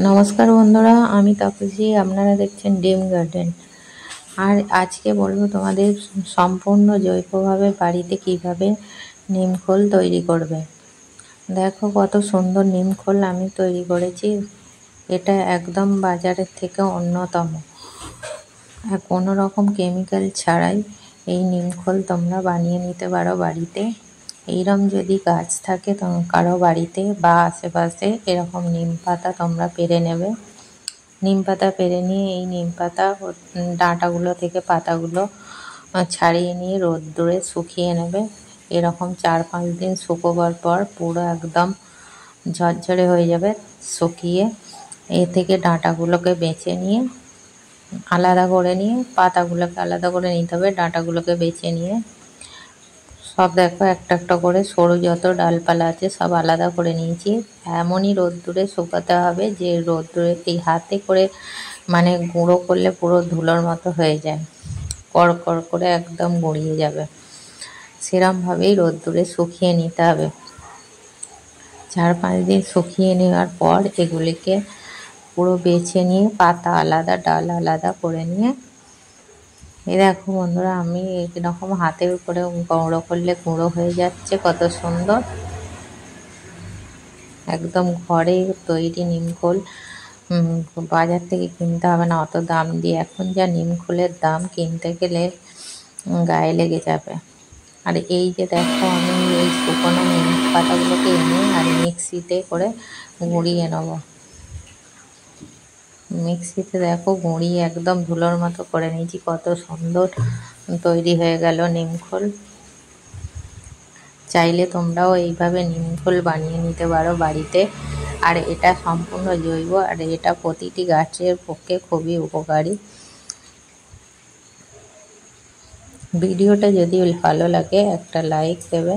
নমস্কার বন্ধুরা, আমি তাপসী। আপনারা দেখছেন ডিম গার্ডেন। আর আজকে বলবো তোমাদের সম্পূর্ণ জৈবভাবে বাড়িতে কিভাবে নিমখোল তৈরি করবে। দেখো কত সুন্দর নিমখোল আমি তৈরি করেছি। এটা একদম বাজারের থেকে অন্যতম, কোনো রকম কেমিক্যাল ছাড়াই এই নিমখোল তোমরা বানিয়ে নিতে পারো বাড়িতে। এইরকম যদি গাছ থাকে কারো বাড়িতে বা আশেপাশে, এরকম নিম পাতা তোমরা পেরে নেবে। নিম পাতা পেরে নিয়ে এই নিম পাতা ডাঁটাগুলো থেকে পাতাগুলো ছাড়িয়ে নিয়ে রোদ্দুরে শুকিয়ে নেবে। এরকম 4-5 দিন শুকোবার পর পুরো একদম ঝরঝরে হয়ে যাবে শুকিয়ে। এ থেকে ডাঁটাগুলোকে বেছে নিয়ে আলাদা করে নিয়ে পাতাগুলোকে আলাদা করে নিতে হবে। ডাঁটাগুলোকে বেছে নিয়ে সব দেখো একটা একটা করে সরু যত ডালপালা আছে সব আলাদা করে নিয়েছি। এমনই রোদ্দুরে শুকাতে হবে যে রোদ্দুরে এই হাতে করে মানে গুঁড়ো করলে পুরো ধুলোর মতো হয়ে যায়, কড়কড় করে একদম গড়িয়ে যাবে। সেরমভাবেই রোদ্দুরে শুকিয়ে নিতে হবে। 4-5 দিন শুকিয়ে নেওয়ার পর এগুলিকে পুরো বেছে নিয়ে পাতা আলাদা ডাল আলাদা করে নিয়ে, এই দেখো বন্ধুরা, আমি এরকম হাতের উপরে গুঁড়ো করলে গুঁড়ো হয়ে যাচ্ছে, কত সুন্দর। একদম ঘরে তৈরি নিমখোল। বাজার থেকে কিনতে হবে না অত দাম দিয়ে। এখন যা নিমখোলের দাম, কিনতে গেলে গায়ে লেগে যাবে। আর এই যে দেখো, আমি এই শুকনো নিম পাতাগুলোকে এনে আর মিক্সিতে করে গুঁড়িয়ে নেব। মিক্সিতে দেখো গুঁড়িয়ে একদম ধুলোর মতো করে নিয়েছি, কত সুন্দর তৈরি হয়ে গেল নিমখোল। চাইলে তোমরাও এইভাবে নিমখোল বানিয়ে নিতে পারো বাড়িতে। আর এটা সম্পূর্ণ জৈব, আর এটা প্রতিটি গাছের পক্ষে খুবই উপকারী। ভিডিওটা যদি ভালো লাগে একটা লাইক দেবে।